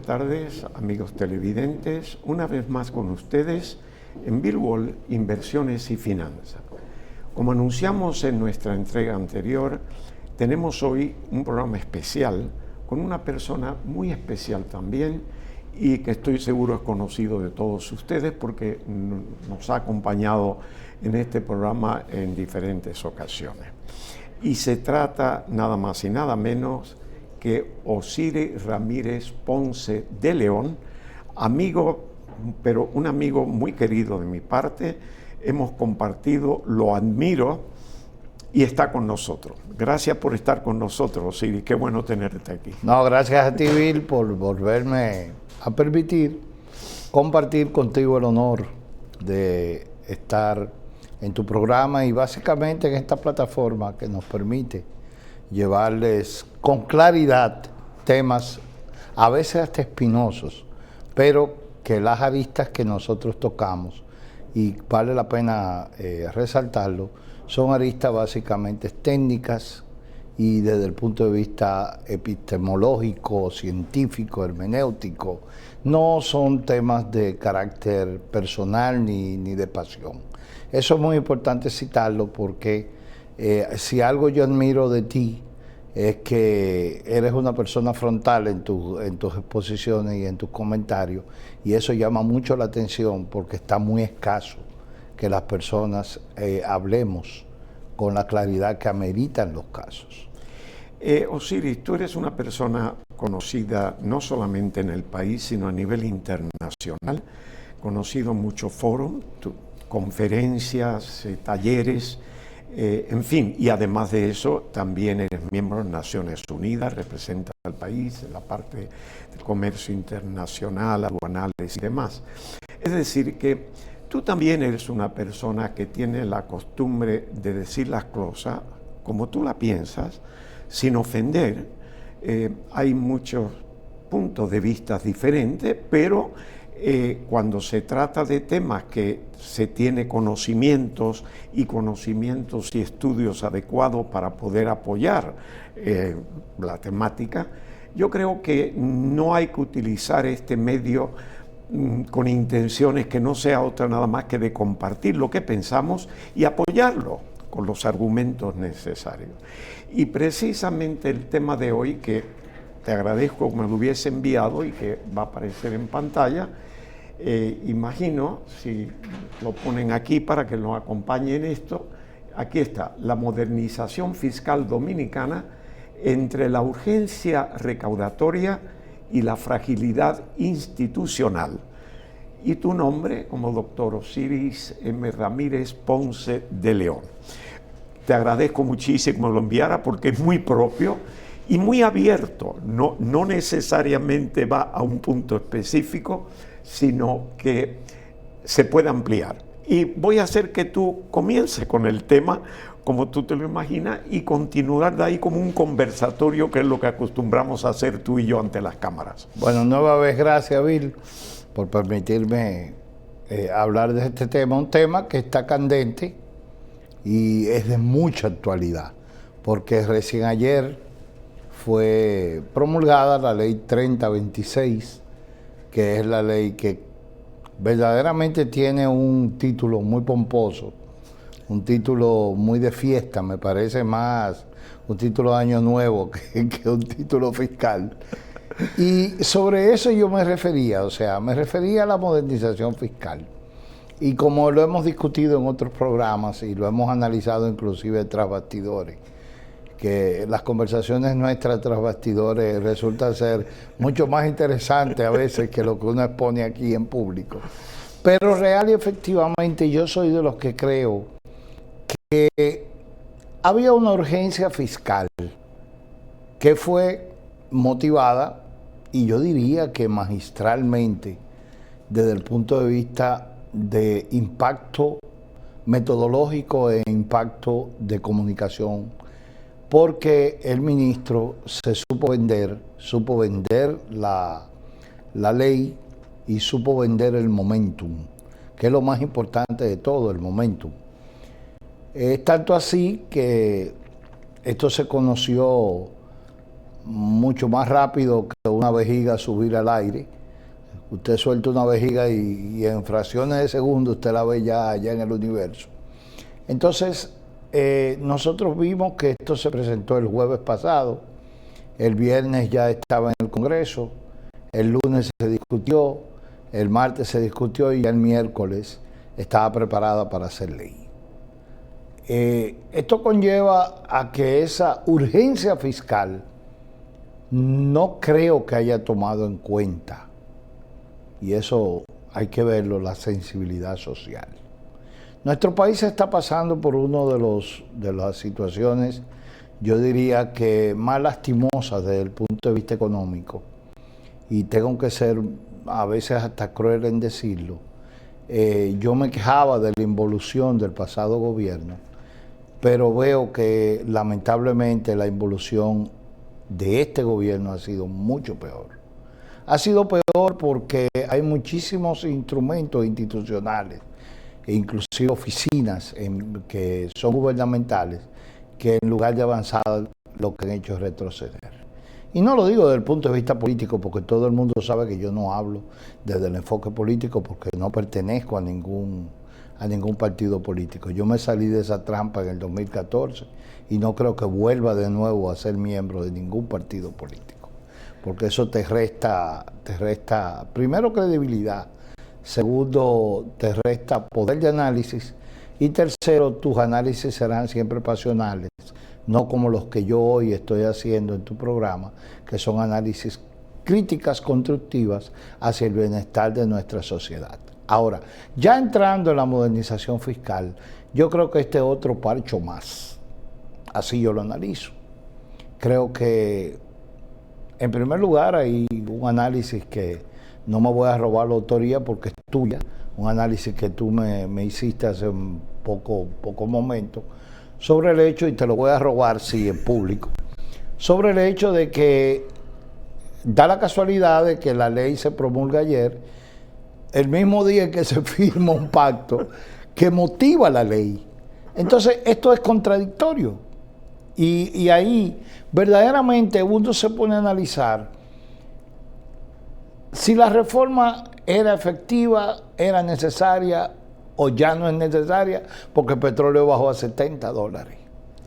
tardes, amigos televidentes. Una vez más con ustedes en Billwall Inversiones y Finanzas. Como anunciamos en nuestra entrega anterior, tenemos hoy un programa especial con una persona muy especial también y que estoy seguro es conocido de todos ustedes porque nos ha acompañado en este programa en diferentes ocasiones. Y se trata nada más y nada menos que Osiris Ramírez Ponce de León, amigo, pero un amigo muy querido de mi parte. Hemos compartido, lo admiro y está con nosotros. Gracias por estar con nosotros, Osiris. Qué bueno tenerte aquí. No, gracias a ti, Bill, por volverme a permitir compartir contigo el honor de estar en tu programa y básicamente en esta plataforma que nos permite llevarles con claridad temas a veces hasta espinosos, pero que las aristas que nosotros tocamos, y vale la pena resaltarlo, son aristas básicamente técnicas y desde el punto de vista epistemológico, científico, hermenéutico, no son temas de carácter personal ni de pasión. Eso es muy importante citarlo porque si algo yo admiro de ti es que eres una persona frontal en tus exposiciones y en tus comentarios, y eso llama mucho la atención porque está muy escaso que las personas hablemos con la claridad que ameritan los casos. Osiris, tú eres una persona conocida no solamente en el país, sino a nivel internacional, conocido en muchos foros, conferencias, talleres, en fin, y además de eso también eres miembro de Naciones Unidas, representas al país en la parte de comercio internacional, aduanales y demás. Es decir, que tú también eres una persona que tiene la costumbre de decir las cosas como tú la piensas, sin ofender. Hay muchos puntos de vista diferentes, pero cuando se trata de temas que se tiene conocimientos y estudios adecuados para poder apoyar la temática, yo creo que no hay que utilizar este medio con intenciones que no sea otra nada más que de compartir lo que pensamos y apoyarlo con los argumentos necesarios. Y precisamente el tema de hoy, que te agradezco que me lo hubiese enviado y que va a aparecer en pantalla, imagino, si lo ponen aquí para que nos acompañe en esto, aquí está, la modernización fiscal dominicana entre la urgencia recaudatoria y la fragilidad institucional. Y tu nombre como doctor Osiris M. Ramírez Ponce de León. Te agradezco muchísimo que me lo enviara porque es muy propio y muy abierto, no necesariamente va a un punto específico, sino que se puede ampliar. Y voy a hacer que tú comiences con el tema como tú te lo imaginas y continuar de ahí como un conversatorio, que es lo que acostumbramos a hacer tú y yo ante las cámaras. Bueno, nueva vez gracias, Bill, por permitirme hablar de este tema, un tema que está candente y es de mucha actualidad, porque recién ayer fue promulgada la ley 3026, que es la ley que verdaderamente tiene un título muy pomposo, un título muy de fiesta, me parece más un título de Año Nuevo que un título fiscal. Y sobre eso yo me refería, me refería a la modernización fiscal. Y como lo hemos discutido en otros programas y lo hemos analizado inclusive tras bastidores, que las conversaciones nuestras tras bastidores resultan ser mucho más interesantes a veces que lo que uno expone aquí en público. Pero real y efectivamente yo soy de los que creo que había una urgencia fiscal que fue motivada, y yo diría que magistralmente, desde el punto de vista de impacto metodológico e impacto de comunicación, porque el ministro se supo vender la ley y supo vender el momentum, que es lo más importante de todo, el momentum. Es tanto así que esto se conoció mucho más rápido que una vejiga subir al aire. Usted suelta una vejiga y en fracciones de segundo usted la ve ya allá en el universo. Entonces, nosotros vimos que esto se presentó el jueves pasado, el viernes ya estaba en el Congreso, el lunes se discutió, el martes se discutió y ya el miércoles estaba preparada para ser ley. Esto conlleva a que esa urgencia fiscal no creo que haya tomado en cuenta, y eso hay que verlo, la sensibilidad social. Nuestro país está pasando por una de las situaciones, yo diría que más lastimosas desde el punto de vista económico, y tengo que ser a veces hasta cruel en decirlo. Yo me quejaba de la involución del pasado gobierno, pero veo que lamentablemente la involución de este gobierno ha sido mucho peor. Ha sido peor porque hay muchísimos instrumentos institucionales, e inclusive oficinas que son gubernamentales, que en lugar de avanzar lo que han hecho es retroceder. Y no lo digo desde el punto de vista político, porque todo el mundo sabe que yo no hablo desde el enfoque político, porque no pertenezco a ningún partido político. Yo me salí de esa trampa en el 2014 y no creo que vuelva de nuevo a ser miembro de ningún partido político, porque eso te resta primero credibilidad, segundo te resta poder de análisis y tercero tus análisis serán siempre pasionales, no como los que yo hoy estoy haciendo en tu programa, que son análisis críticas constructivas hacia el bienestar de nuestra sociedad. Ahora, ya entrando en la modernización fiscal, yo creo que este es otro parcho más. Así yo lo analizo. Creo que, en primer lugar, hay un análisis que no me voy a robar la autoría porque es tuya, un análisis que tú me hiciste hace un poco momento, sobre el hecho, y te lo voy a robar, sí, en público, sobre el hecho de que da la casualidad de que la ley se promulga ayer, el mismo día en que se firma un pacto que motiva la ley. Entonces, esto es contradictorio. Y ahí, verdaderamente, uno se pone a analizar si la reforma era efectiva, era necesaria o ya no es necesaria, porque el petróleo bajó a $70.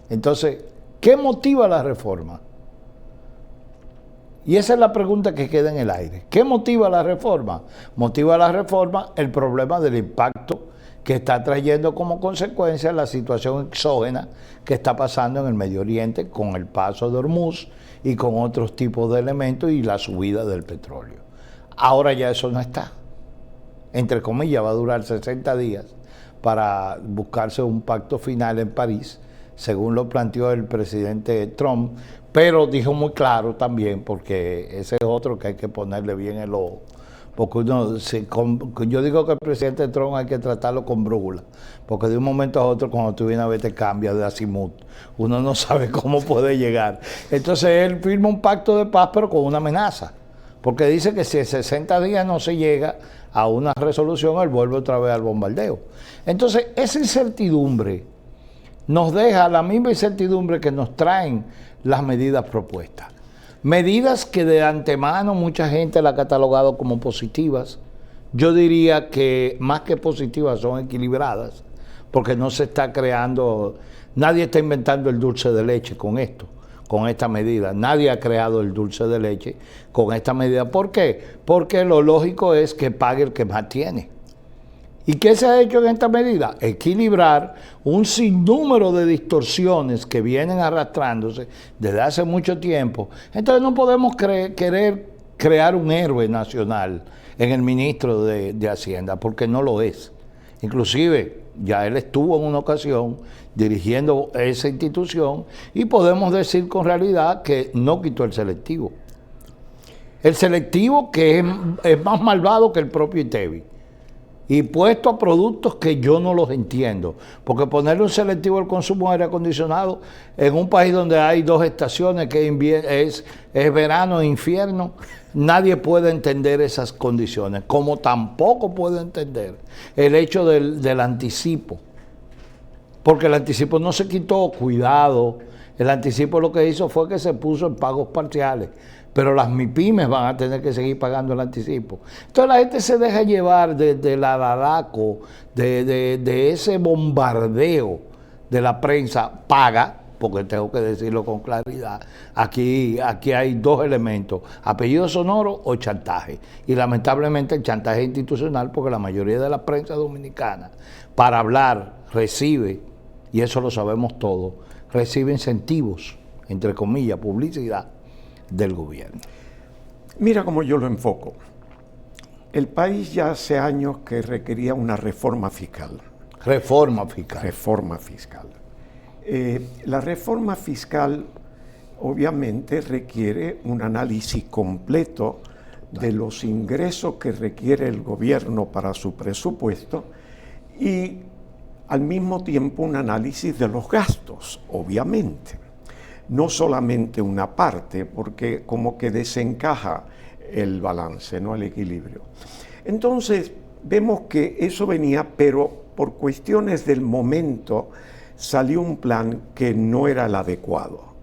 Entonces, ¿qué motiva la reforma? Y esa es la pregunta que queda en el aire. ¿Qué motiva la reforma? Motiva la reforma el problema del impacto que está trayendo como consecuencia la situación exógena que está pasando en el Medio Oriente con el paso de Hormuz y con otros tipos de elementos y la subida del petróleo. Ahora ya eso no está. Entre comillas, va a durar 60 días para buscarse un pacto final en París, según lo planteó el presidente Trump, pero dijo muy claro también, porque ese es otro que hay que ponerle bien el ojo, porque yo digo que el presidente Trump hay que tratarlo con brújula, porque de un momento a otro cuando tú vienes a ver te cambia de azimut, uno no sabe cómo puede llegar. Entonces él firma un pacto de paz pero con una amenaza, porque dice que si en 60 días no se llega a una resolución, él vuelve otra vez al bombardeo. Entonces esa incertidumbre nos deja la misma incertidumbre que nos traen las medidas propuestas. Medidas que de antemano mucha gente la ha catalogado como positivas. Yo diría que más que positivas son equilibradas, porque no se está creando, nadie está inventando el dulce de leche con esto, con esta medida. Nadie ha creado el dulce de leche con esta medida. ¿Por qué? Porque lo lógico es que pague el que más tiene. ¿Y qué se ha hecho en esta medida? Equilibrar un sinnúmero de distorsiones que vienen arrastrándose desde hace mucho tiempo. Entonces no podemos querer crear un héroe nacional en el ministro de Hacienda, porque no lo es. Inclusive, ya él estuvo en una ocasión dirigiendo esa institución y podemos decir con realidad que no quitó el selectivo. El selectivo que es más malvado que el propio ITEVI. Y puesto a productos que yo no los entiendo. Porque ponerle un selectivo al consumo de aire acondicionado en un país donde hay 2 estaciones, que es verano e invierno, nadie puede entender esas condiciones. Como tampoco puede entender el hecho del anticipo. Porque el anticipo no se quitó, cuidado, El anticipo lo que hizo fue que se puso en pagos parciales, pero las MIPYMES van a tener que seguir pagando el anticipo. Entonces la gente se deja llevar de la Dadaco, de ese bombardeo de la prensa paga, porque tengo que decirlo con claridad. Aquí hay dos elementos: apellido sonoro o chantaje. Y lamentablemente el chantaje institucional, porque la mayoría de la prensa dominicana, para hablar, recibe, y eso lo sabemos todos, recibe incentivos, entre comillas, publicidad del gobierno. Mira cómo yo lo enfoco. El país ya hace años que requería una reforma fiscal. Reforma fiscal. Reforma fiscal. La reforma fiscal obviamente requiere un análisis completo de los ingresos que requiere el gobierno para su presupuesto y al mismo tiempo un análisis de los gastos, obviamente. No solamente una parte, porque como que desencaja el balance, ¿no? El equilibrio. Entonces, vemos que eso venía, pero por cuestiones del momento salió un plan que no era el adecuado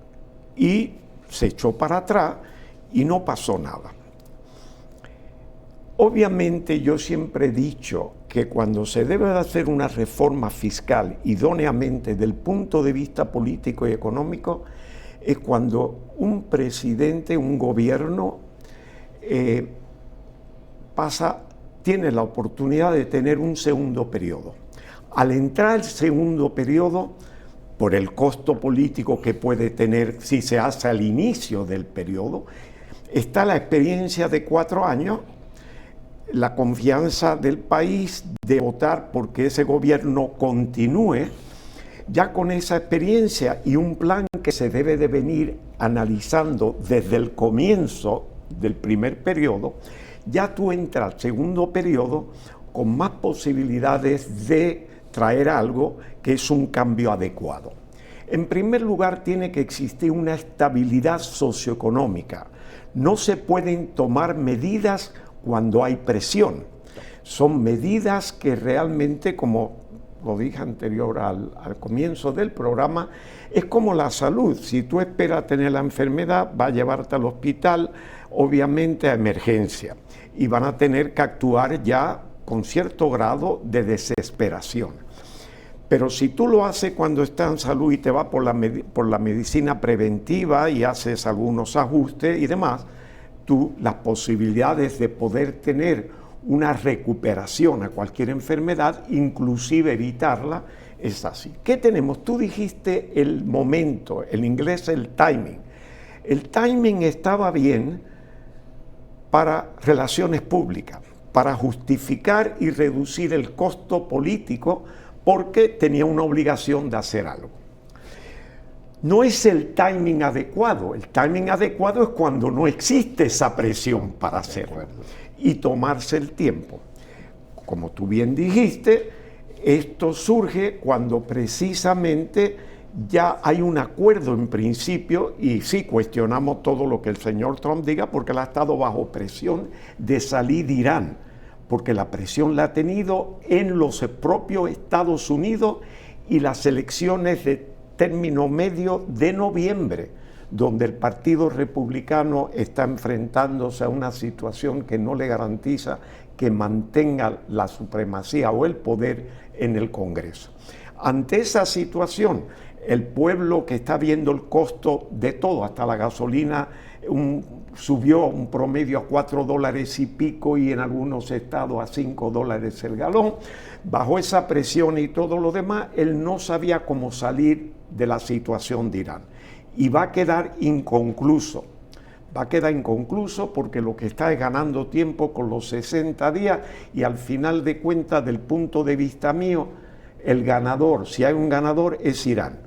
y se echó para atrás y no pasó nada. Obviamente yo siempre he dicho que cuando se debe de hacer una reforma fiscal idóneamente del punto de vista político y económico es cuando un presidente, un gobierno tiene la oportunidad de tener un segundo periodo. Al entrar el segundo periodo, por el costo político que puede tener si se hace al inicio del periodo, está la experiencia de 4 años, la confianza del país de votar porque ese gobierno continúe, ya con esa experiencia y un plan que se debe de venir analizando desde el comienzo del primer periodo, ya tú entras al segundo periodo con más posibilidades de traer algo que es un cambio adecuado. En primer lugar, tiene que existir una estabilidad socioeconómica. No se pueden tomar medidas cuando hay presión. Son medidas que realmente, como lo dije anterior al comienzo del programa, es como la salud. Si tú esperas tener la enfermedad, va a llevarte al hospital, obviamente a emergencia, y van a tener que actuar ya con cierto grado de desesperación. Pero si tú lo haces cuando estás en salud y te vas por la medicina preventiva y haces algunos ajustes y demás, las posibilidades de poder tener una recuperación a cualquier enfermedad, inclusive evitarla, es así. ¿Qué tenemos? Tú dijiste el momento, en inglés el timing. El timing estaba bien para relaciones públicas, para justificar y reducir el costo político, porque tenía una obligación de hacer algo. No es el timing adecuado. El timing adecuado es cuando no existe esa presión para hacerlo y tomarse el tiempo. Como tú bien dijiste, esto surge cuando precisamente ya hay un acuerdo en principio, y sí cuestionamos todo lo que el señor Trump diga porque él ha estado bajo presión de salir de Irán, porque la presión la ha tenido en los propios Estados Unidos y las elecciones de término medio de noviembre, donde el Partido Republicano está enfrentándose a una situación que no le garantiza que mantenga la supremacía o el poder en el Congreso. Ante esa situación, el pueblo que está viendo el costo de todo, hasta la gasolina, subió un promedio a $4 y pico y en algunos estados a $5 el galón. Bajo esa presión y todo lo demás, él no sabía cómo salir de la situación de Irán. Y va a quedar inconcluso. Va a quedar inconcluso porque lo que está es ganando tiempo con los 60 días y al final de cuentas, del punto de vista mío, el ganador, si hay un ganador, es Irán.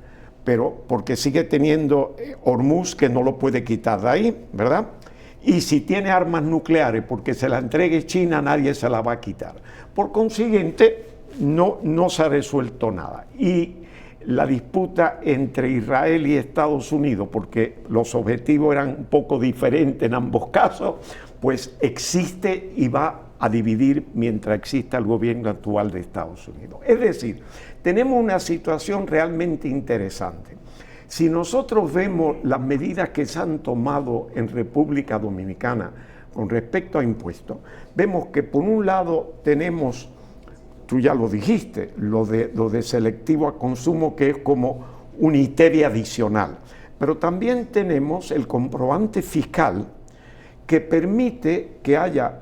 Pero porque sigue teniendo Hormuz, que no lo puede quitar de ahí, ¿verdad? Y si tiene armas nucleares, porque se la entregue China, nadie se la va a quitar. Por consiguiente, no se ha resuelto nada. Y la disputa entre Israel y Estados Unidos, porque los objetivos eran un poco diferentes en ambos casos, pues existe y va a dividir mientras exista el gobierno actual de Estados Unidos. Es decir, tenemos una situación realmente interesante. Si nosotros vemos las medidas que se han tomado en República Dominicana con respecto a impuestos, vemos que por un lado tenemos, tú ya lo dijiste, lo de selectivo a consumo, que es como un ITEVI adicional, pero también tenemos el comprobante fiscal que permite que haya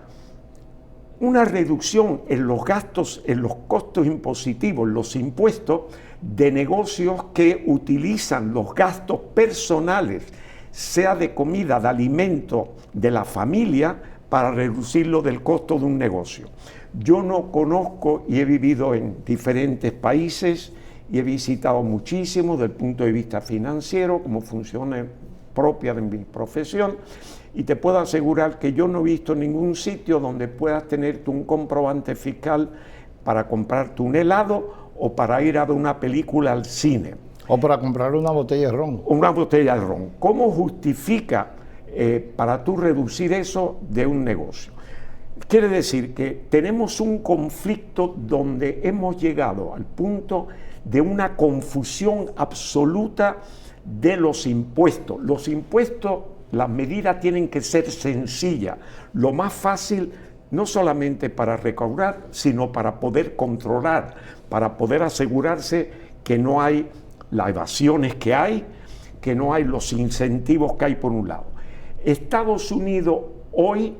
una reducción en los gastos, en los costos impositivos, los impuestos de negocios que utilizan los gastos personales, sea de comida, de alimento, de la familia, para reducirlo del costo de un negocio. Yo no conozco y he vivido en diferentes países y he visitado muchísimo desde el punto de vista financiero, cómo funciona propia de mi profesión, y te puedo asegurar que yo no he visto ningún sitio donde puedas tener un comprobante fiscal para comprarte un helado o para ir a ver una película al cine. O para comprar una botella de ron. Una botella de ron. ¿Cómo justifica para tú reducir eso de un negocio? Quiere decir que tenemos un conflicto donde hemos llegado al punto de una confusión absoluta de los impuestos. Los impuestos, las medidas tienen que ser sencillas, lo más fácil, no solamente para recaudar, sino para poder controlar, para poder asegurarse que no hay las evasiones que hay, que no hay los incentivos que hay por un lado. Estados Unidos hoy,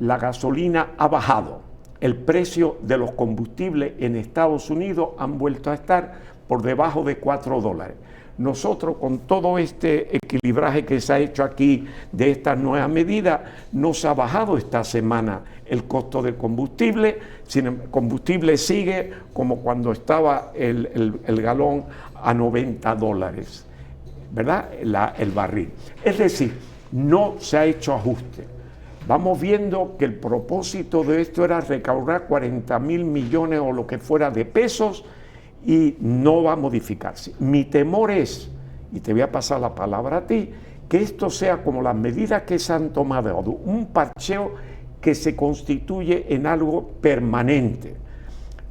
la gasolina ha bajado, el precio de los combustibles en Estados Unidos han vuelto a estar por debajo de $4. Nosotros, con todo este equilibraje que se ha hecho aquí de estas nuevas medidas, no se ha bajado esta semana el costo del combustible. El combustible sigue como cuando estaba el galón a $90, ¿verdad? El barril. Es decir, no se ha hecho ajuste. Vamos viendo que el propósito de esto era recaudar 40.000 millones o lo que fuera de pesos, y no va a modificarse. Mi temor es, y te voy a pasar la palabra a ti, que esto sea como las medidas que se han tomado, un parcheo que se constituye en algo permanente,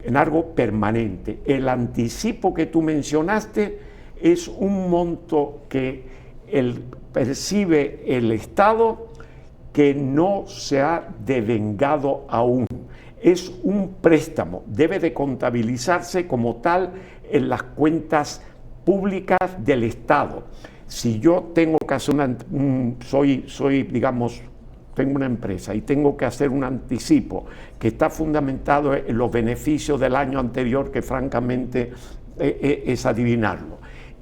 El anticipo que tú mencionaste es un monto que percibe el Estado que no se ha devengado aún. Es un préstamo, debe de contabilizarse como tal en las cuentas públicas del Estado. Si yo tengo que hacer tengo una empresa y tengo que hacer un anticipo que está fundamentado en los beneficios del año anterior, que francamente es adivinarlo,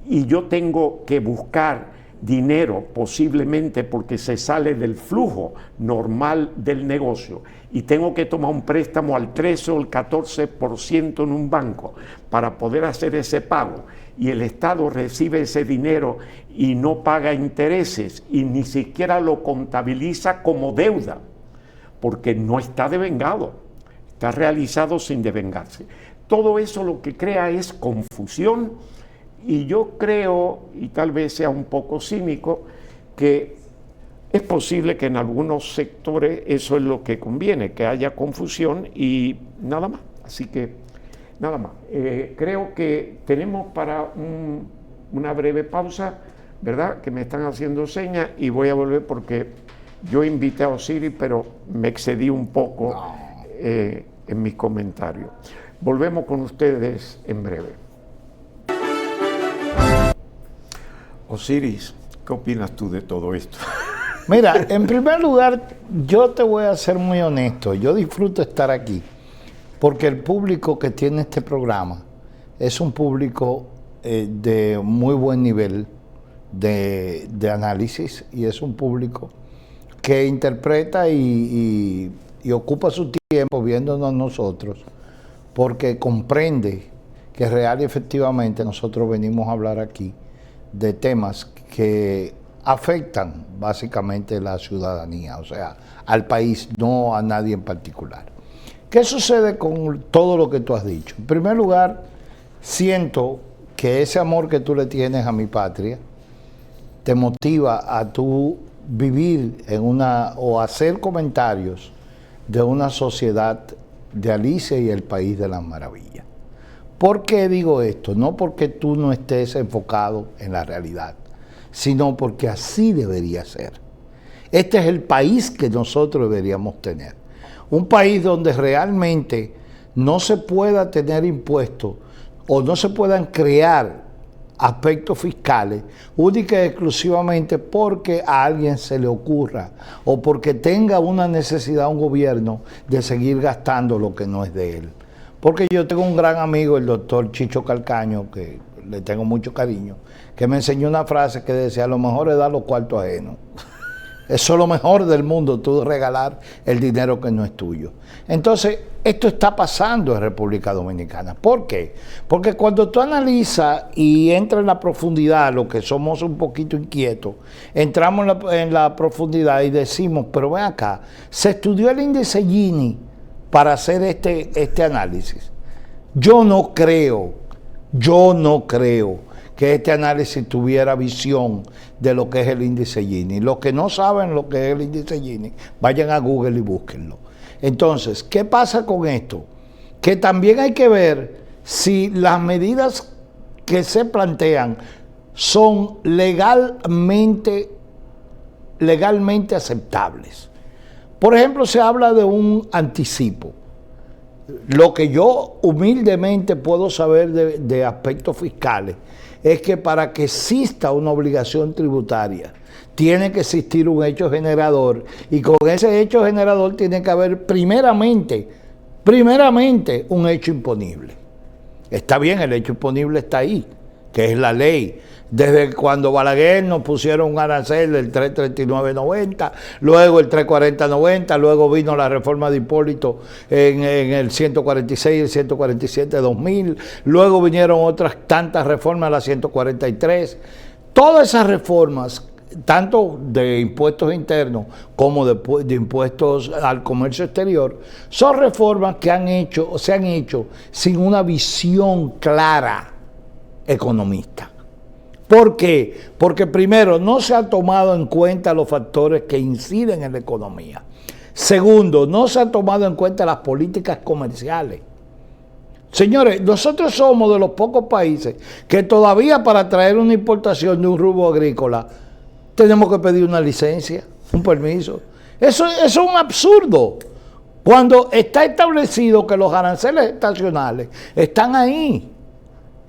y yo tengo que buscar dinero posiblemente porque se sale del flujo normal del negocio y tengo que tomar un préstamo al 13 o el 14% en un banco para poder hacer ese pago, y el Estado recibe ese dinero y no paga intereses y ni siquiera lo contabiliza como deuda porque no está devengado, está realizado sin devengarse. Todo eso lo que crea es confusión. Y yo creo, y tal vez sea un poco cínico, que es posible que en algunos sectores eso es lo que conviene, que haya confusión y nada más. Así que, nada más. Creo que tenemos para una breve pausa, ¿verdad? Que me están haciendo señas y voy a volver porque yo invité a Osiris, pero me excedí un poco en mis comentarios. Volvemos con ustedes en breve. Osiris, ¿qué opinas tú de todo esto? Mira, en primer lugar, yo te voy a ser muy honesto. Yo disfruto estar aquí porque el público que tiene este programa es un público de muy buen nivel de análisis, y es un público que interpreta y ocupa su tiempo viéndonos nosotros porque comprende que real y efectivamente nosotros venimos a hablar aquí de temas que afectan básicamente la ciudadanía, o sea, al país, no a nadie en particular. ¿Qué sucede con todo lo que tú has dicho? En primer lugar, siento que ese amor que tú le tienes a mi patria te motiva a tú vivir en o hacer comentarios de una sociedad de Alicia y el País de las Maravillas. ¿Por qué digo esto? No porque tú no estés enfocado en la realidad, sino porque así debería ser. Este es el país que nosotros deberíamos tener. Un país donde realmente no se pueda tener impuestos o no se puedan crear aspectos fiscales única y exclusivamente porque a alguien se le ocurra o porque tenga una necesidad un gobierno de seguir gastando lo que no es de él. Porque yo tengo un gran amigo, el doctor Chicho Calcaño, que le tengo mucho cariño, que me enseñó una frase que decía: lo mejor es dar los cuartos ajenos. Eso es lo mejor del mundo, tú regalar el dinero que no es tuyo. Entonces, esto está pasando en República Dominicana. ¿Por qué? Porque cuando tú analizas y entras en la profundidad, lo que somos un poquito inquietos, entramos en la profundidad y decimos, pero ven acá, se estudió el índice Gini para hacer este análisis. Yo no creo que este análisis tuviera visión de lo que es el índice Gini. Los que no saben lo que es el índice Gini, vayan a Google y búsquenlo. Entonces, ¿qué pasa con esto? Que también hay que ver si las medidas que se plantean son legalmente aceptables. Por ejemplo, se habla de un anticipo. Lo que yo humildemente puedo saber de aspectos fiscales es que para que exista una obligación tributaria tiene que existir un hecho generador, y con ese hecho generador tiene que haber primeramente un hecho imponible. Está bien, el hecho imponible está ahí, que es la ley. Desde cuando Balaguer nos pusieron un arancel del 339.90, luego el 340.90, luego vino la reforma de Hipólito en el 146 y el 147 de 2000, luego vinieron otras tantas reformas, la 143. Todas esas reformas, tanto de impuestos internos como de impuestos al comercio exterior, son reformas que se han hecho sin una visión clara economista. ¿Por qué? Porque primero, no se han tomado en cuenta los factores que inciden en la economía. Segundo, no se han tomado en cuenta las políticas comerciales. Señores, nosotros somos de los pocos países que todavía para traer una importación de un rubro agrícola tenemos que pedir una licencia, un permiso. Eso es un absurdo. Cuando está establecido que los aranceles estacionales están ahí.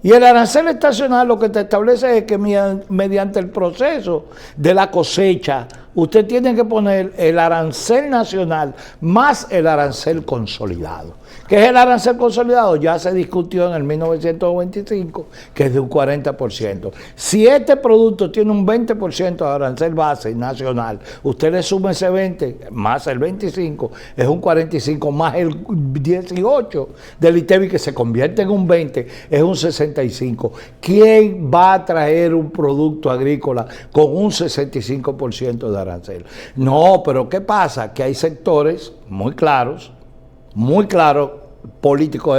Y el arancel estacional lo que te establece es que mediante el proceso de la cosecha, usted tiene que poner el arancel nacional más el arancel consolidado. ¿Qué es el arancel consolidado? Ya se discutió en el 1995, que es de un 40%. Si este producto tiene un 20% de arancel base nacional, usted le suma ese 20 más el 25, es un 45 más el 18 del ITEVI, que se convierte en un 20, es un 65. ¿Quién va a traer un producto agrícola con un 65% de arancel? No, pero ¿qué pasa? Que hay sectores muy claros, políticos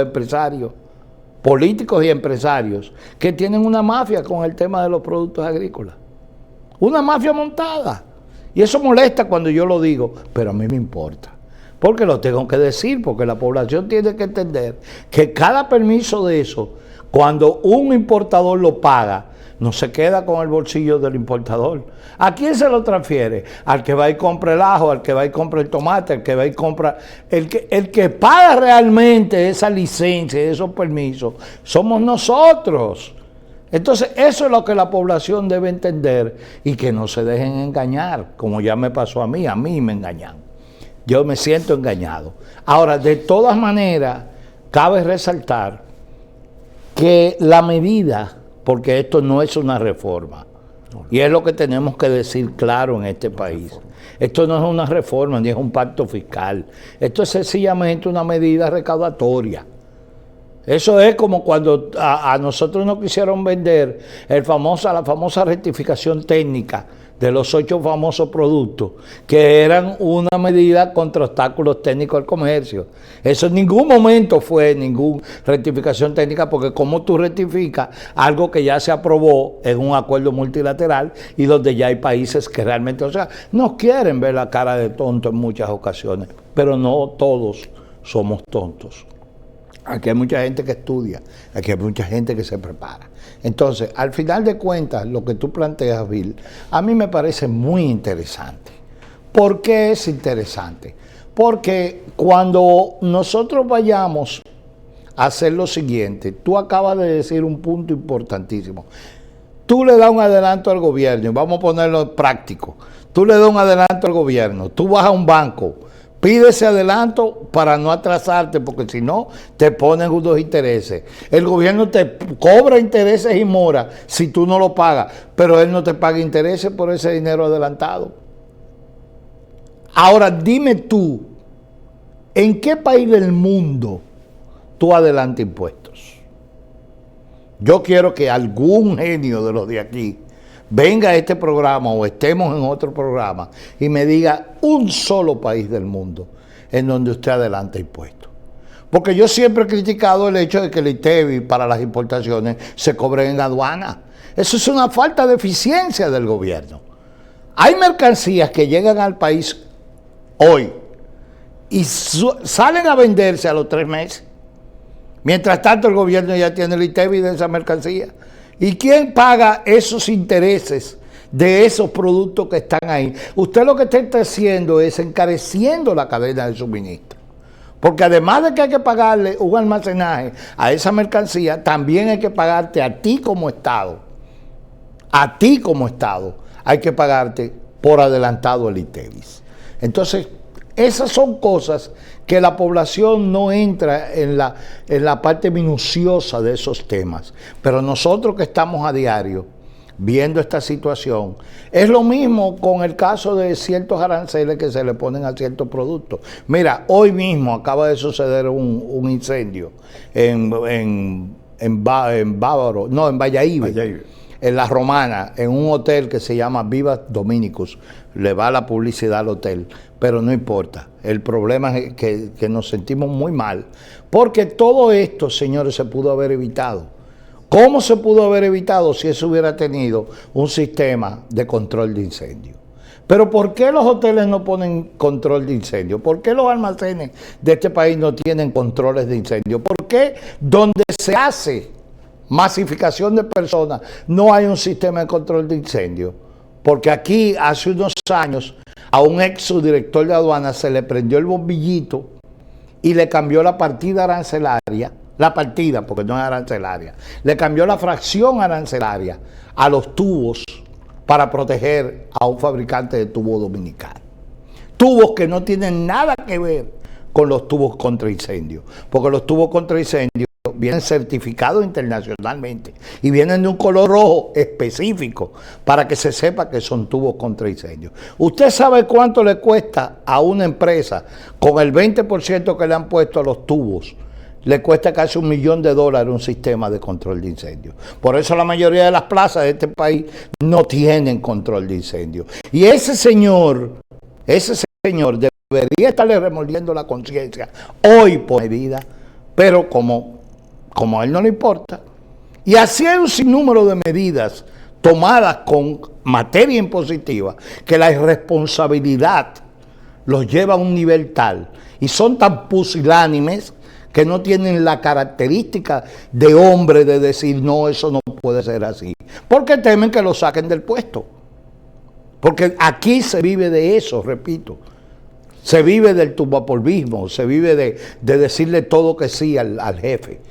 y empresarios, que tienen una mafia con el tema de los productos agrícolas. Una mafia montada. Y eso molesta cuando yo lo digo, pero a mí me importa. Porque lo tengo que decir, porque la población tiene que entender que cada permiso de eso, cuando un importador lo paga, no se queda con el bolsillo del importador. ¿A quién se lo transfiere? Al que va y compra el ajo, al que va y compra el tomate, al que va y compra... El que paga realmente esa licencia, esos permisos, somos nosotros. Entonces, eso es lo que la población debe entender y que no se dejen engañar, como ya me pasó a mí me engañan. Yo me siento engañado. Ahora, de todas maneras, cabe resaltar que la medida, porque esto no es una reforma, y es lo que tenemos que decir claro en este país. Esto no es una reforma ni es un pacto fiscal. Esto es sencillamente una medida recaudatoria. Eso es como cuando a nosotros nos quisieron vender la famosa rectificación técnica de los 8 famosos productos, que eran una medida contra obstáculos técnicos del comercio. Eso en ningún momento fue ninguna rectificación técnica, porque como tú rectificas algo que ya se aprobó en un acuerdo multilateral y donde ya hay países que realmente, nos quieren ver la cara de tonto en muchas ocasiones, pero no todos somos tontos. Aquí hay mucha gente que estudia, aquí hay mucha gente que se prepara. Entonces, al final de cuentas, lo que tú planteas, Bill, a mí me parece muy interesante. ¿Por qué es interesante? Porque cuando nosotros vayamos a hacer lo siguiente, tú acabas de decir un punto importantísimo. Tú le das un adelanto al gobierno, y vamos a ponerlo práctico. Tú le das un adelanto al gobierno, tú vas a un banco, pide ese adelanto para no atrasarte, porque si no, te ponen unos intereses. El gobierno te cobra intereses y mora si tú no lo pagas, pero él no te paga intereses por ese dinero adelantado. Ahora, dime tú, ¿en qué país del mundo tú adelantas impuestos? Yo quiero que algún genio de los de aquí venga a este programa o estemos en otro programa y me diga un solo país del mundo en donde usted adelanta impuestos. Porque yo siempre he criticado el hecho de que el ITEVI para las importaciones se cobre en aduana. Eso es una falta de eficiencia del gobierno. Hay mercancías que llegan al país hoy y salen a venderse a los 3 meses. Mientras tanto el gobierno ya tiene el ITEVI de esa mercancía. ¿Y quién paga esos intereses de esos productos que están ahí? Usted lo que está haciendo es encareciendo la cadena de suministro. Porque además de que hay que pagarle un almacenaje a esa mercancía, también hay que pagarte a ti como Estado. A ti como Estado hay que pagarte por adelantado el ITEVI. Entonces, esas son cosas que la población no entra en la parte minuciosa de esos temas. Pero nosotros que estamos a diario viendo esta situación, es lo mismo con el caso de ciertos aranceles que se le ponen a ciertos productos. Mira, hoy mismo acaba de suceder un incendio en Valladolid, en La Romana, en un hotel que se llama Viva Dominicus. Le va la publicidad al hotel, pero no importa. El problema es que nos sentimos muy mal, porque todo esto, señores, se pudo haber evitado. ¿Cómo se pudo haber evitado si eso hubiera tenido un sistema de control de incendio? Pero ¿por qué los hoteles no ponen control de incendio? ¿Por qué los almacenes de este país no tienen controles de incendio? ¿Por qué donde se hace masificación de personas no hay un sistema de control de incendio? Porque aquí hace unos años a un ex subdirector de aduanas se le prendió el bombillito y le cambió la partida arancelaria, porque no es arancelaria, le cambió la fracción arancelaria a los tubos para proteger a un fabricante de tubos dominicano. Tubos que no tienen nada que ver con los tubos contra incendio, porque los tubos contra incendio vienen certificados internacionalmente y vienen de un color rojo específico para que se sepa que son tubos contra incendio. ¿Usted sabe cuánto le cuesta a una empresa con el 20% que le han puesto a los tubos? Le cuesta casi $1 millón un sistema de control de incendio. Por eso la mayoría de las plazas de este país no tienen control de incendio. Y ese señor debería estarle remoliendo la conciencia hoy por medida, pero como a él no le importa. Y así hay un sinnúmero de medidas tomadas con materia impositiva que la irresponsabilidad los lleva a un nivel tal y son tan pusilánimes que no tienen la característica de hombre de decir no, eso no puede ser así, porque temen que lo saquen del puesto. Porque aquí se vive de eso, repito. Se vive del tumbapolvismo, se vive de decirle todo que sí al jefe.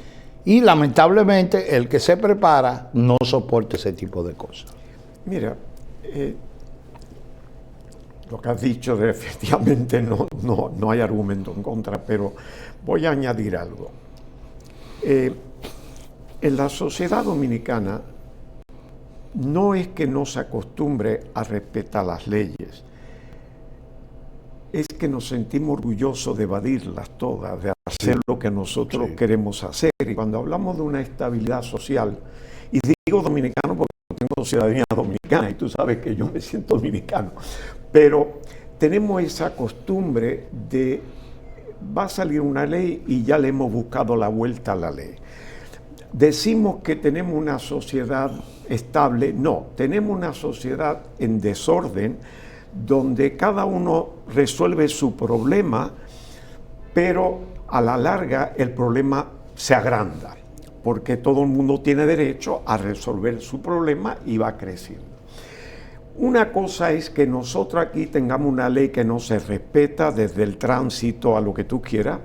Y lamentablemente el que se prepara no soporta ese tipo de cosas. Mira, lo que has dicho efectivamente no hay argumento en contra, pero voy a añadir algo. En la sociedad dominicana no es que no se acostumbre a respetar las leyes, es que nos sentimos orgullosos de evadirlas todas, de hacer lo que nosotros queremos hacer. Y cuando hablamos de una estabilidad social, y digo dominicano porque tengo ciudadanía dominicana y tú sabes que yo me siento dominicano, pero tenemos esa costumbre de va a salir una ley y ya le hemos buscado la vuelta a la ley. Decimos que tenemos una sociedad estable, no, tenemos una sociedad en desorden donde cada uno resuelve su problema, pero a la larga el problema se agranda, porque todo el mundo tiene derecho a resolver su problema y va creciendo. Una cosa es que nosotros aquí tengamos una ley que no se respeta desde el tránsito a lo que tú quieras,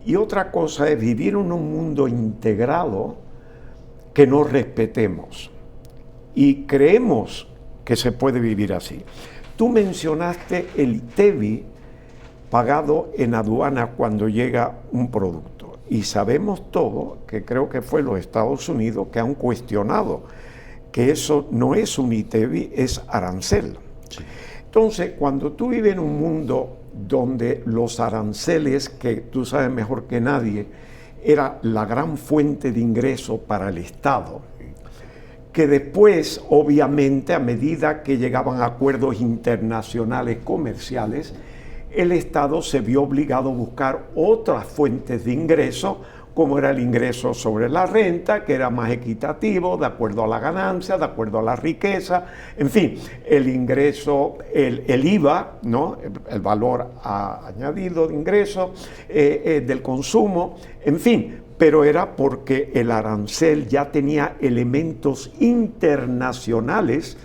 y otra cosa es vivir en un mundo integrado que no respetemos y creemos que se puede vivir así. Tú mencionaste el ITEVI pagado en aduana cuando llega un producto, y sabemos todo que creo que fue los Estados Unidos que han cuestionado que eso no es un ITEVI, es arancel. Sí. Entonces, cuando tú vives en un mundo donde los aranceles, que tú sabes mejor que nadie, era la gran fuente de ingreso para el Estado, que después, obviamente, a medida que llegaban a acuerdos internacionales comerciales, el Estado se vio obligado a buscar otras fuentes de ingreso, como era el ingreso sobre la renta, que era más equitativo, de acuerdo a la ganancia, de acuerdo a la riqueza, en fin, el ingreso, el IVA, ¿no? El valor añadido de ingreso, del consumo, en fin, pero era porque el arancel ya tenía elementos internacionales.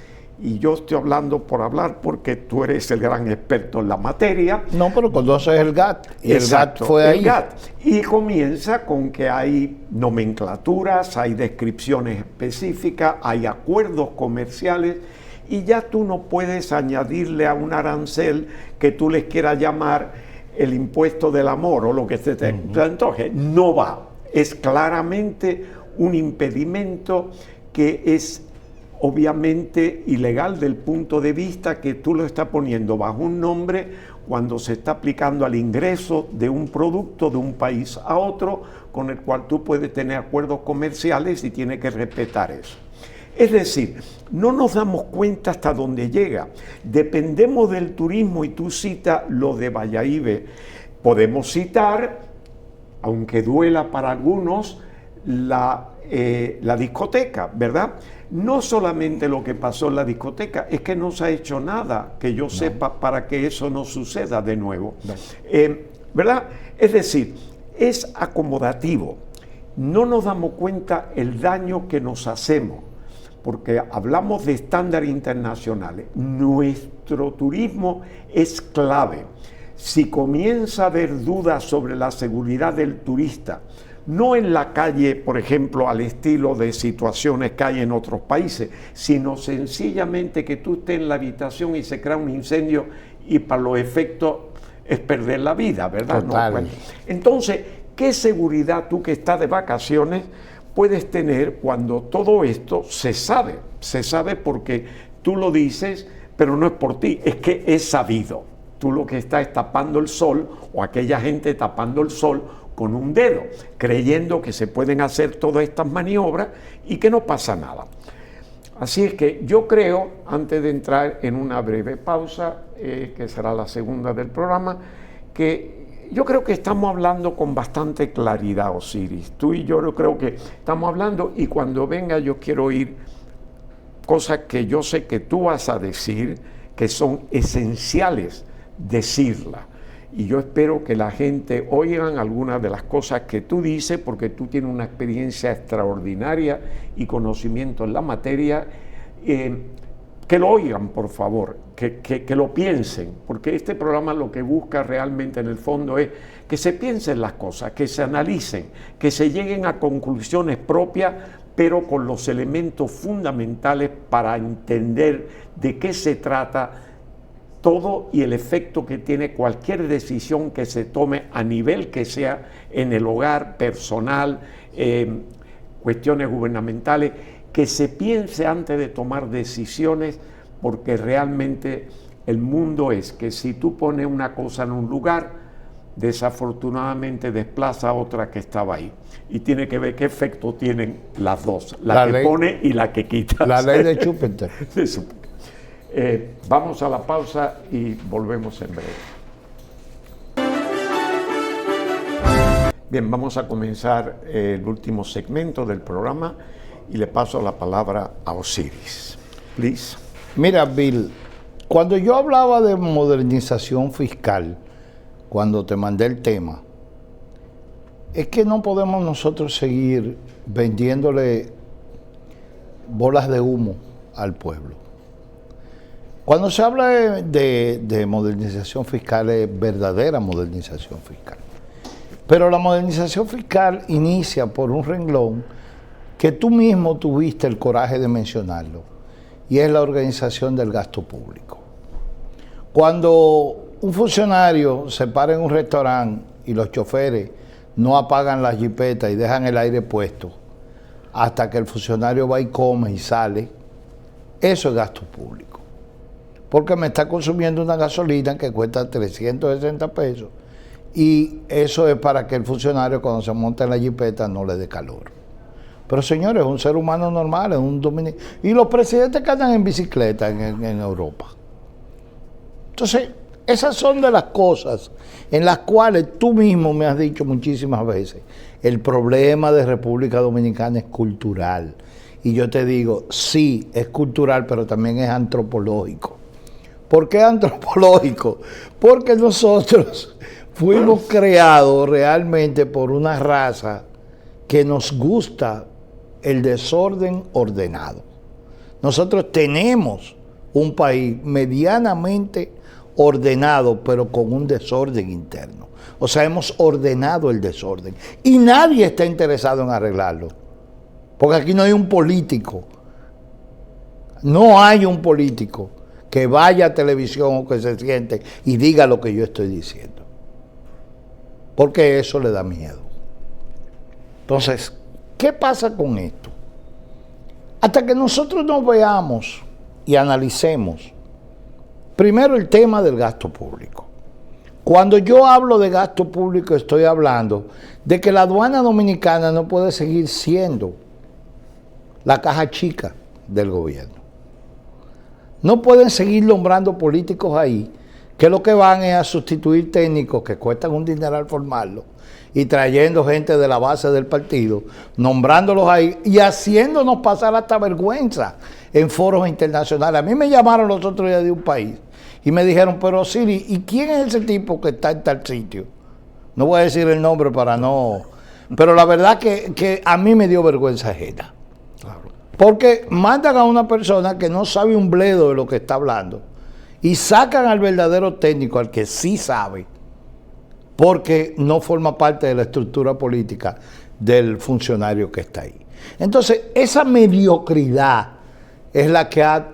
Y yo estoy hablando por hablar porque tú eres el gran experto en la materia. No, pero conoces el GATT. Y exacto, el GATT fue ahí. El GATT. Y comienza con que hay nomenclaturas, hay descripciones específicas, hay acuerdos comerciales, y ya tú no puedes añadirle a un arancel que tú les quieras llamar el impuesto del amor o lo que se te antoje. No va. Es claramente un impedimento que es obviamente ilegal del punto de vista que tú lo estás poniendo bajo un nombre cuando se está aplicando al ingreso de un producto de un país a otro, con el cual tú puedes tener acuerdos comerciales y tienes que respetar eso. Es decir, no nos damos cuenta hasta dónde llega. Dependemos del turismo, y tú citas lo de Valladolid. Podemos citar, aunque duela para algunos, la discoteca, ¿verdad? No solamente lo que pasó en la discoteca, es que no se ha hecho nada que yo sepa para que eso no suceda de nuevo. No. ¿Verdad? Es decir, es acomodativo. No nos damos cuenta el daño que nos hacemos, porque hablamos de estándares internacionales. Nuestro turismo es clave. Si comienza a haber dudas sobre la seguridad del turista, no en la calle, por ejemplo, al estilo de situaciones que hay en otros países, sino sencillamente que tú estés en la habitación y se crea un incendio y para los efectos es perder la vida, ¿verdad? Total. No, pues, entonces, ¿qué seguridad tú que estás de vacaciones puedes tener cuando todo esto se sabe? Se sabe porque tú lo dices, pero no es por ti, es que es sabido. Tú lo que estás es tapando el sol, o aquella gente tapando el sol con un dedo, creyendo que se pueden hacer todas estas maniobras y que no pasa nada. Así es que yo creo, antes de entrar en una breve pausa, que será la segunda del programa, que yo creo que estamos hablando con bastante claridad, Osiris. Tú y yo creo que estamos hablando, y cuando venga yo quiero oír cosas que yo sé que tú vas a decir, que son esenciales decirlas. Y yo espero que la gente oigan algunas de las cosas que tú dices, porque tú tienes una experiencia extraordinaria y conocimiento en la materia. Que lo oigan, por favor, que lo piensen, porque este programa lo que busca realmente en el fondo es que se piensen las cosas, que se analicen, que se lleguen a conclusiones propias, pero con los elementos fundamentales para entender de qué se trata todo y el efecto que tiene cualquier decisión que se tome a nivel que sea en el hogar, personal, cuestiones gubernamentales, que se piense antes de tomar decisiones, porque realmente el mundo es que si tú pones una cosa en un lugar, desafortunadamente desplaza a otra que estaba ahí. Y tiene que ver qué efecto tienen las dos, la que pone y la que quita. La ley de Schumpeter. Vamos a la pausa y volvemos en breve. Bien, vamos a comenzar el último segmento del programa y le paso la palabra a Osiris. Please. Mira, Bill, cuando yo hablaba de modernización fiscal, cuando te mandé el tema, es que no podemos nosotros seguir vendiéndole bolas de humo al pueblo. Cuando se habla de modernización fiscal, es verdadera modernización fiscal. Pero la modernización fiscal inicia por un renglón que tú mismo tuviste el coraje de mencionarlo, y es la organización del gasto público. Cuando un funcionario se para en un restaurante y los choferes no apagan las jipetas y dejan el aire puesto hasta que el funcionario va y come y sale, eso es gasto público. Porque me está consumiendo una gasolina que cuesta 360 pesos y eso es para que el funcionario cuando se monta en la jipeta no le dé calor. Pero señores, es un ser humano normal, es un dominicano. Y los presidentes que andan en bicicleta en Europa. Entonces, esas son de las cosas en las cuales tú mismo me has dicho muchísimas veces, el problema de República Dominicana es cultural. Y yo te digo, sí, es cultural, pero también es antropológico. ¿Por qué antropológico? Porque nosotros fuimos creados realmente por una raza que nos gusta el desorden ordenado. Nosotros tenemos un país medianamente ordenado, pero con un desorden interno. O sea, hemos ordenado el desorden. Y nadie está interesado en arreglarlo. Porque aquí no hay un político. No hay un político que vaya a televisión o que se siente y diga lo que yo estoy diciendo. Porque eso le da miedo. Entonces, ¿qué pasa con esto? Hasta que nosotros nos veamos y analicemos primero el tema del gasto público. Cuando yo hablo de gasto público estoy hablando de que la aduana dominicana no puede seguir siendo la caja chica del gobierno. No pueden seguir nombrando políticos ahí que lo que van es a sustituir técnicos que cuestan un dineral formarlos y trayendo gente de la base del partido, nombrándolos ahí y haciéndonos pasar hasta vergüenza en foros internacionales. A mí me llamaron los otros días de un país y me dijeron, pero Siri, ¿y quién es ese tipo que está en tal sitio? No voy a decir el nombre para no... Pero la verdad que a mí me dio vergüenza ajena. Claro. Porque mandan a una persona que no sabe un bledo de lo que está hablando y sacan al verdadero técnico, al que sí sabe, porque no forma parte de la estructura política del funcionario que está ahí. Entonces, esa mediocridad es la que ha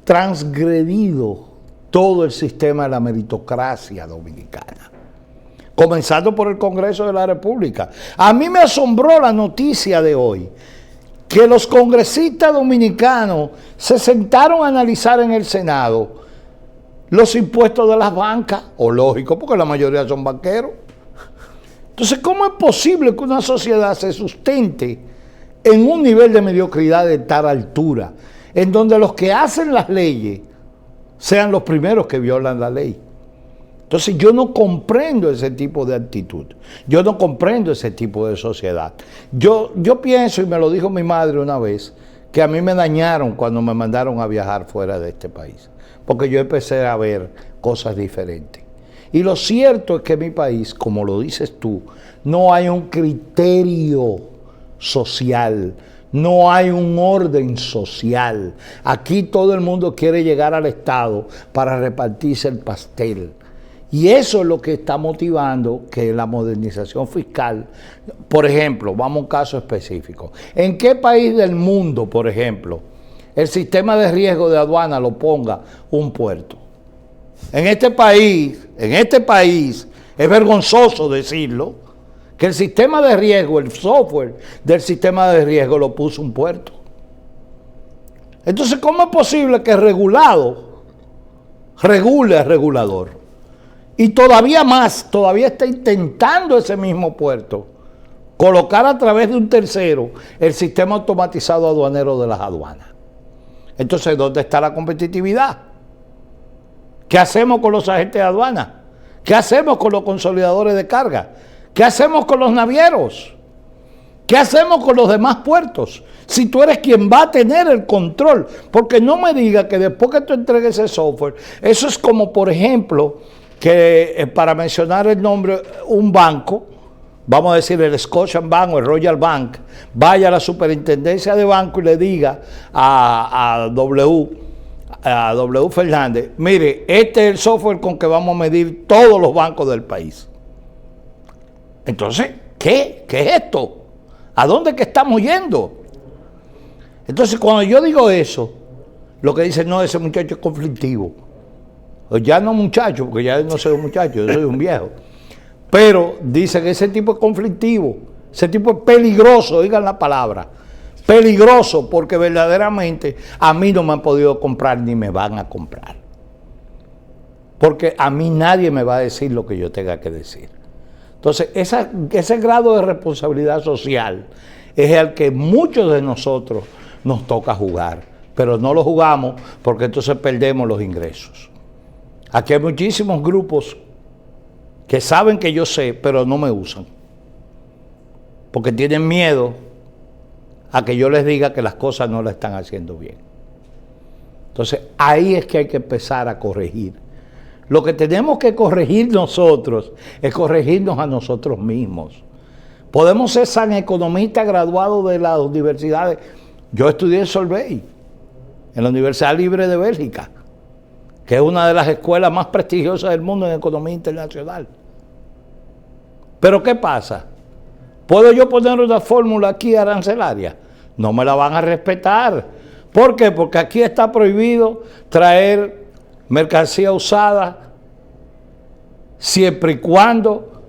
transgredido todo el sistema de la meritocracia dominicana, comenzando por el Congreso de la República. A mí me asombró la noticia de hoy, que los congresistas dominicanos se sentaron a analizar en el Senado los impuestos de las bancas, o lógico, porque la mayoría son banqueros. Entonces, ¿cómo es posible que una sociedad se sustente en un nivel de mediocridad de tal altura, en donde los que hacen las leyes sean los primeros que violan la ley? Entonces, yo no comprendo ese tipo de actitud. Yo no comprendo ese tipo de sociedad. Yo pienso, y me lo dijo mi madre una vez, que a mí me dañaron cuando me mandaron a viajar fuera de este país, porque yo empecé a ver cosas diferentes. Y lo cierto es que en mi país, como lo dices tú, no hay un criterio social, no hay un orden social. Aquí todo el mundo quiere llegar al Estado para repartirse el pastel. Y eso es lo que está motivando que la modernización fiscal, por ejemplo, vamos a un caso específico. ¿En qué país del mundo, por ejemplo, el sistema de riesgo de aduana lo ponga un puerto? En este país, es vergonzoso decirlo, que el sistema de riesgo, el software del sistema de riesgo lo puso un puerto. Entonces, ¿cómo es posible que regulado regule al regulador? Y todavía más, todavía está intentando ese mismo puerto colocar a través de un tercero el sistema automatizado aduanero de las aduanas. Entonces, ¿dónde está la competitividad? ¿Qué hacemos con los agentes de aduana? ¿Qué hacemos con los consolidadores de carga? ¿Qué hacemos con los navieros? ¿Qué hacemos con los demás puertos? Si tú eres quien va a tener el control. Porque no me diga que después que tú entregues ese software, eso es como, por ejemplo, que para mencionar el nombre, un banco, vamos a decir el Scotian Bank o el Royal Bank, vaya a la superintendencia de banco y le diga a W Fernández, mire, este es el software con que vamos a medir todos los bancos del país. Entonces, ¿qué es esto? ¿A dónde es que estamos yendo? Entonces, cuando yo digo eso, lo que dicen, no, ese muchacho es conflictivo. O ya no muchacho, porque ya no soy un muchacho, yo soy un viejo. Pero dice que ese tipo es conflictivo, ese tipo es peligroso, oigan la palabra, peligroso, porque verdaderamente a mí no me han podido comprar ni me van a comprar. Porque a mí nadie me va a decir lo que yo tenga que decir. Entonces, ese grado de responsabilidad social es el que muchos de nosotros nos toca jugar, pero no lo jugamos porque entonces perdemos los ingresos. Aquí hay muchísimos grupos que saben que yo sé, pero no me usan, porque tienen miedo a que yo les diga que las cosas no las están haciendo bien. Entonces, ahí es que hay que empezar a corregir. Lo que tenemos que corregir nosotros es corregirnos a nosotros mismos. Podemos ser san economistas graduados de las universidades. Yo estudié en Solvay, en la Universidad Libre de Bélgica, que es una de las escuelas más prestigiosas del mundo en economía internacional. Pero ¿qué pasa? ¿Puedo yo poner una fórmula aquí arancelaria? No me la van a respetar. ¿Por qué? Porque aquí está prohibido traer mercancía usada siempre y cuando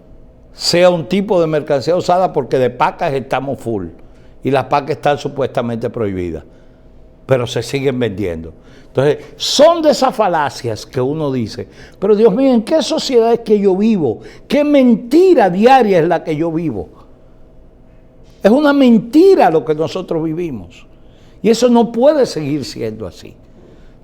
sea un tipo de mercancía usada, porque de pacas estamos full y las pacas están supuestamente prohibidas, pero se siguen vendiendo. Entonces, son de esas falacias que uno dice, pero Dios mío, ¿en qué sociedad es que yo vivo? ¿Qué mentira diaria es la que yo vivo? Es una mentira lo que nosotros vivimos. Y eso no puede seguir siendo así.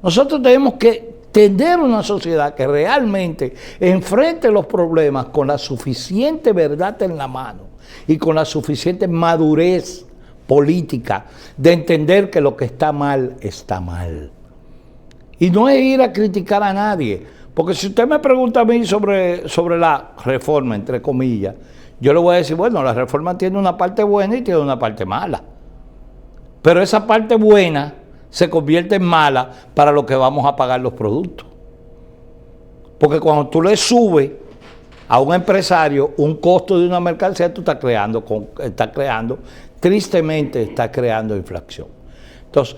Nosotros tenemos que tener una sociedad que realmente enfrente los problemas con la suficiente verdad en la mano y con la suficiente madurez política de entender que lo que está mal, está mal. Y no es ir a criticar a nadie, porque si usted me pregunta a mí sobre la reforma, entre comillas, yo le voy a decir, bueno, la reforma tiene una parte buena y tiene una parte mala. Pero esa parte buena se convierte en mala para lo que vamos a pagar los productos. Porque cuando tú le subes a un empresario un costo de una mercancía, tú estás creando, tristemente estás creando inflación. Entonces,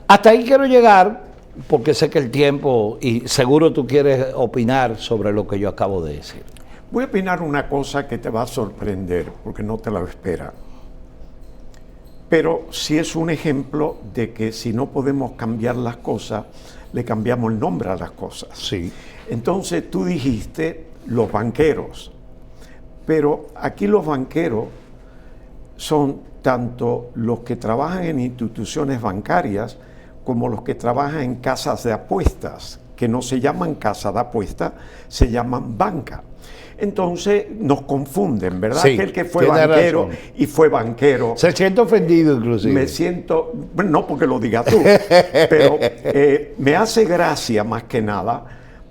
hasta ahí quiero llegar, porque sé que el tiempo, y seguro tú quieres opinar sobre lo que yo acabo de decir. Voy a opinar una cosa que te va a sorprender, porque no te la espera. Pero sí es un ejemplo de que si no podemos cambiar las cosas, le cambiamos el nombre a las cosas. Sí. Entonces tú dijiste los banqueros, pero aquí los banqueros son tanto los que trabajan en instituciones bancarias como los que trabajan en casas de apuestas, que no se llaman casa de apuestas, se llaman banca. Entonces nos confunden, ¿verdad? Sí, aquel que fue banquero razón. Y fue banquero. Se siente ofendido inclusive. Me siento, bueno, no porque lo digas tú, pero me hace gracia más que nada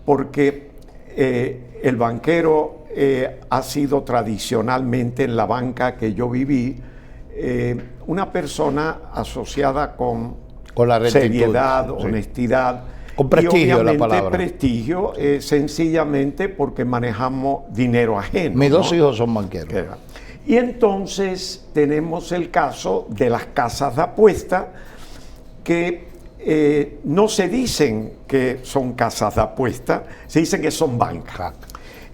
porque el banquero ha sido tradicionalmente en la banca que yo viví una persona asociada con la seriedad, sí. Honestidad. Con prestigio, y obviamente la palabra. Prestigio, sencillamente porque manejamos dinero ajeno. Mis dos hijos son banqueros. Y entonces tenemos el caso de las casas de apuesta que no se dicen que son casas de apuesta, se dicen que son bancas.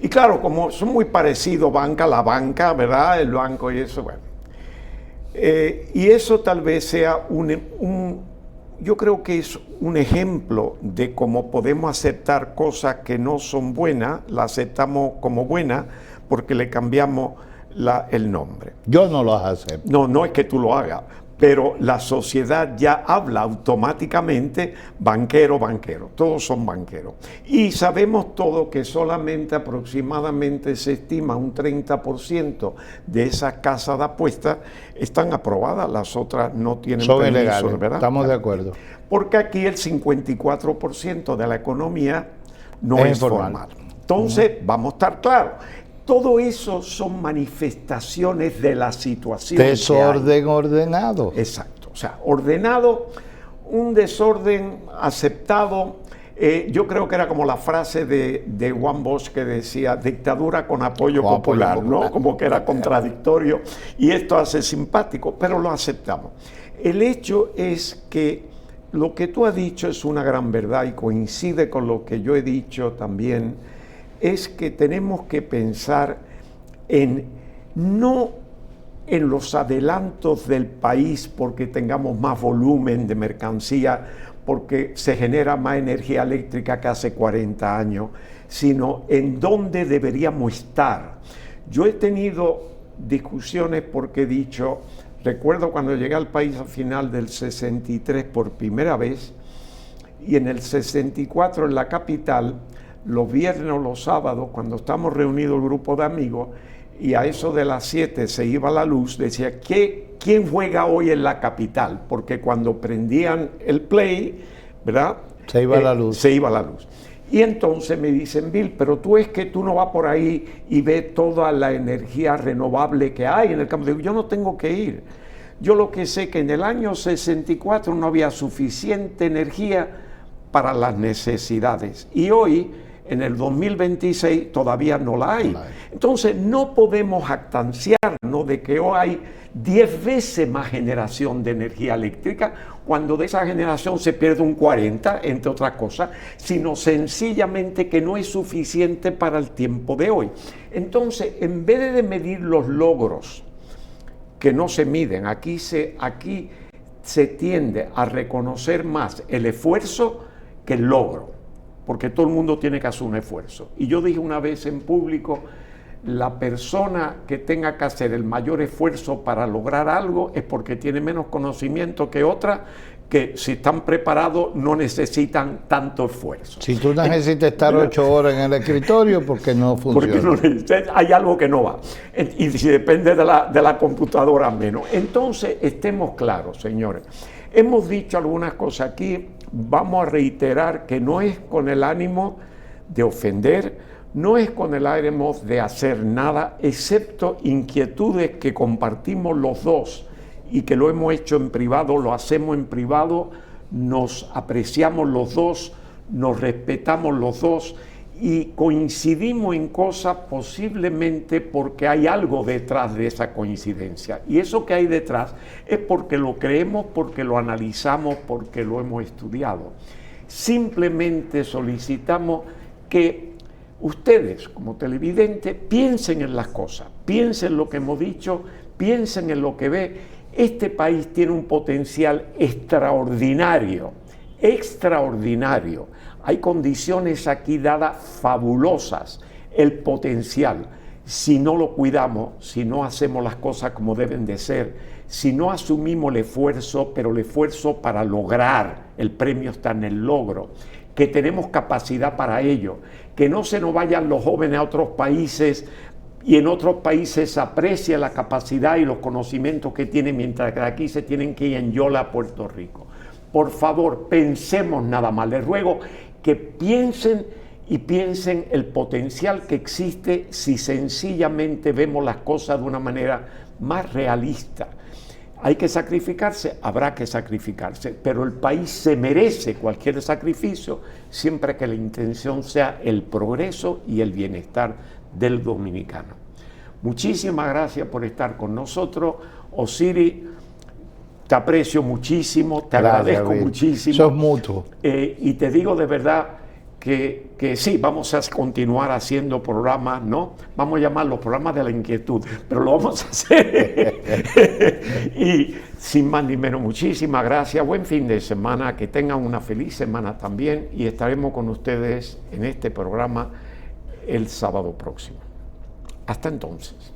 Y claro, como son muy parecidos la banca, ¿verdad? El banco y eso, bueno. Y eso tal vez sea yo creo que es un ejemplo de cómo podemos aceptar cosas que no son buenas, las aceptamos como buenas porque le cambiamos el nombre. Yo no las acepto. No es que tú lo hagas, pero la sociedad ya habla automáticamente banquero, todos son banqueros. Y sabemos todos que solamente aproximadamente se estima un 30% de esas casas de apuestas están aprobadas, las otras no tienen son permiso, ilegales, ¿verdad? Estamos de acuerdo. Porque aquí el 54% de la economía no es formal. Entonces, vamos a estar claros. Todo eso son manifestaciones de la situación. Desorden ordenado. Exacto. O sea, ordenado, un desorden aceptado. Yo creo que era como la frase de Juan Bosch que decía dictadura con apoyo popular, ¿no? Como que era contradictorio y esto hace simpático, pero lo aceptamos. El hecho es que lo que tú has dicho es una gran verdad y coincide con lo que yo he dicho también, es que tenemos que pensar no en los adelantos del país porque tengamos más volumen de mercancía, porque se genera más energía eléctrica que hace 40 años, sino en dónde deberíamos estar. Yo he tenido discusiones porque he dicho, recuerdo cuando llegué al país al final del 63 por primera vez, y en el 64 en la capital, los viernes o los sábados, cuando estamos reunidos el grupo de amigos, y a eso de las 7 se iba la luz, decía, ¿quién juega hoy en la capital? Porque cuando prendían el play, ¿verdad? Se iba la luz. Se iba la luz. Y entonces me dicen, Bill, pero tú es que tú no vas por ahí y ves toda la energía renovable que hay en el campo. Digo, yo no tengo que ir. Yo lo que sé que en el año 64 no había suficiente energía para las necesidades. Y hoy, en el 2026, todavía no la hay. Entonces, no podemos jactanciarnos de que hoy hay 10 veces más generación de energía eléctrica, cuando de esa generación se pierde un 40, entre otras cosas, sino sencillamente que no es suficiente para el tiempo de hoy. Entonces, en vez de medir los logros, que no se miden, aquí se tiende a reconocer más el esfuerzo que el logro, porque todo el mundo tiene que hacer un esfuerzo. Y yo dije una vez en público, la persona que tenga que hacer el mayor esfuerzo para lograr algo es porque tiene menos conocimiento que otra, que si están preparados no necesitan tanto esfuerzo. Si tú necesitas estar 8 horas en el escritorio, porque no funciona. Porque hay algo que no va. Y si depende de la computadora, menos. Entonces, estemos claros, señores. Hemos dicho algunas cosas aquí, vamos a reiterar que no es con el ánimo de ofender, no es con el ánimo de hacer nada, excepto inquietudes que compartimos los dos y que lo hemos hecho en privado, lo hacemos en privado, nos apreciamos los dos, nos respetamos los dos y coincidimos en cosas posiblemente porque hay algo detrás de esa coincidencia. Y eso que hay detrás es porque lo creemos, porque lo analizamos, porque lo hemos estudiado. Simplemente solicitamos que ustedes, como televidentes, piensen en las cosas, piensen en lo que hemos dicho, piensen en lo que ve. Este país tiene un potencial extraordinario, extraordinario. Hay condiciones aquí dadas fabulosas, el potencial. Si no lo cuidamos, si no hacemos las cosas como deben de ser, si no asumimos el esfuerzo, pero el esfuerzo para lograr, el premio está en el logro, que tenemos capacidad para ello, que no se nos vayan los jóvenes a otros países y en otros países se aprecia la capacidad y los conocimientos que tienen, mientras que aquí se tienen que ir en Yola a Puerto Rico. Por favor, pensemos nada más. Les ruego que piensen el potencial que existe si sencillamente vemos las cosas de una manera más realista. Hay que sacrificarse, habrá que sacrificarse, pero el país se merece cualquier sacrificio siempre que la intención sea el progreso y el bienestar del dominicano. Muchísimas gracias por estar con nosotros. Osiris, te aprecio muchísimo, te agradezco muchísimo. Eso es mutuo. Y te digo de verdad que sí, vamos a continuar haciendo programas, ¿no? Vamos a llamarlos programas de la inquietud, pero lo vamos a hacer. Y sin más ni menos, muchísimas gracias. Buen fin de semana, que tengan una feliz semana también y estaremos con ustedes en este programa el sábado próximo. Hasta entonces.